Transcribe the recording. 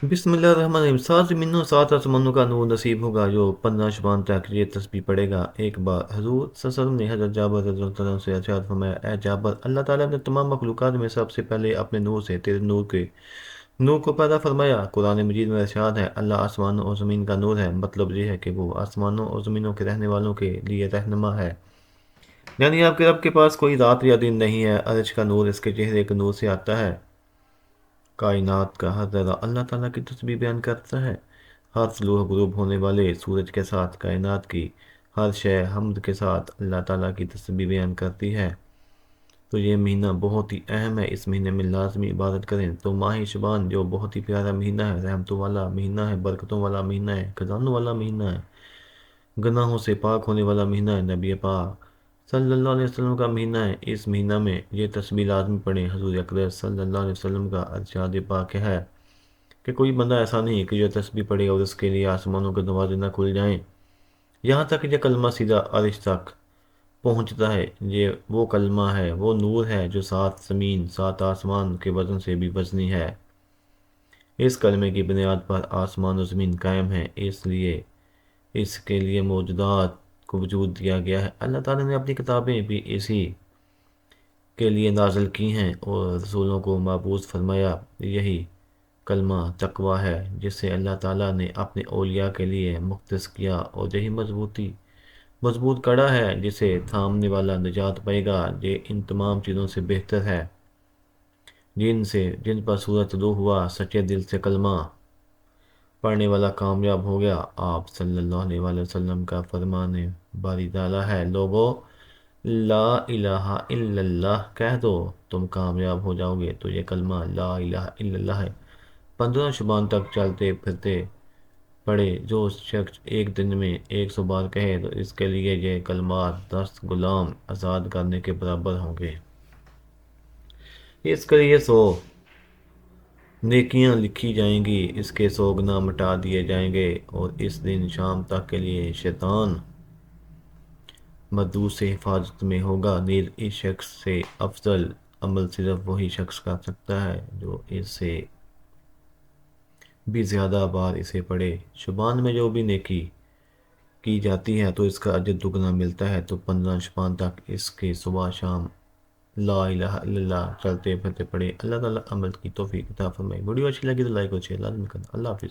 بسم اللہ الرحمن الرحیم۔ 7 زمینوں 7 آسمانوں کا نور نصیب ہوگا جو 15 شبان تک یہ تسبیح پڑھے گا۔ ایک بار حضور صلی اللہ علیہ وسلم نے حضرت جابر رضی اللہ عنہ سے ارشاد فرمایا، اے جابر، اللہ تعالیٰ نے تمام مخلوقات میں سب سے پہلے اپنے نور سے تیرے نور کو پیدا فرمایا۔ قرآن مجید میں ارشاد ہے، اللہ آسمانوں اور زمین کا نور ہے۔ مطلب یہ ہے کہ وہ آسمانوں اور زمینوں کے رہنے والوں کے لیے رہنما ہے، یعنی آپ کے رب کے پاس کوئی رات یا دن نہیں ہے۔ عرش کا نور اس کے چہرے کے نور سے آتا ہے۔ کائنات کا ہر ذرہ اللہ تعالیٰ کی تسبیح بیان کرتا ہے۔ ہر طلوع غروب ہونے والے سورج کے ساتھ کائنات کی ہر شے حمد کے ساتھ اللہ تعالیٰ کی تسبیح بیان کرتی ہے۔ تو یہ مہینہ بہت ہی اہم ہے، اس مہینے میں لازمی عبادت کریں۔ تو ماہ شبان جو بہت ہی پیارا مہینہ ہے، رحمتوں والا مہینہ ہے، برکتوں والا مہینہ ہے، خزانوں والا مہینہ ہے، گناہوں سے پاک ہونے والا مہینہ ہے، نبی پاک صلی اللہ علیہ وسلم کا مہینہ ہے۔ اس مہینہ میں یہ تسبیح لازمی پڑھیں۔ حضور اقدس صلی اللہ علیہ وسلم کا ارشاد پاک ہے کہ کوئی بندہ ایسا نہیں کہ جو تسبیح پڑھے اور اس کے لیے آسمانوں کے دروازے نہ کھل جائیں یہاں تک یہ کلمہ سیدھا عرش تک پہنچتا ہے۔ یہ وہ کلمہ ہے، وہ نور ہے جو 7 زمین 7 آسمان کے وزن سے بھی وزنی ہے۔ اس کلمے کی بنیاد پر آسمان و زمین قائم ہیں، اس لیے اس کے لیے موجودات کو وجود دیا گیا ہے۔ اللہ تعالیٰ نے اپنی کتابیں بھی اسی کے لیے نازل کی ہیں اور رسولوں کو مبعوث فرمایا۔ یہی کلمہ تقویٰ ہے جسے اللہ تعالیٰ نے اپنے اولیاء کے لیے مختص کیا، اور یہی مضبوط کڑا ہے جسے تھامنے والا نجات پائے گا۔ یہ ان تمام چیزوں سے بہتر ہے جن پر سورج طلوع ہوا۔ سچے دل سے کلمہ پڑھنے والا کامیاب ہو گیا۔ آپ صلی اللہ علیہ وآلہ وسلم کا فرمان باری تعالیٰ ہے، لوگو لا الہ الا اللہ کہہ دو، تم کامیاب ہو جاؤ گے۔ تو یہ کلمہ لا الہ الا اللہ ہے، 15 شبان تک چلتے پھرتے پڑھے۔ جو شخص ایک دن میں 100 بار کہے تو اس کے لیے یہ کلمات 10 غلام آزاد کرنے کے برابر ہوں گے۔ اس کے لیے 100 نیکیاں لکھی جائیں گی، اس کے 100 گناہ مٹا دیے جائیں گے، اور اس دن شام تک کے لیے شیطان مردود سے حفاظت میں ہوگا۔ نیز اس شخص سے افضل عمل صرف وہی شخص کر سکتا ہے جو اس سے بھی زیادہ بار اسے پڑھے۔ شبان میں جو بھی نیکی کی جاتی ہے تو اس کا اجر دگنا ملتا ہے۔ تو 15 شبان تک اس کے صبح شام لا الہ الا اللہ چلتے پھرتے پڑھے۔ اللہ تعالیٰ عمل کی توفیق عطا فرمائے۔ ویڈیو اچھی لگی تو لائک اور شیئر لازمی کرنا۔ اللہ حافظ۔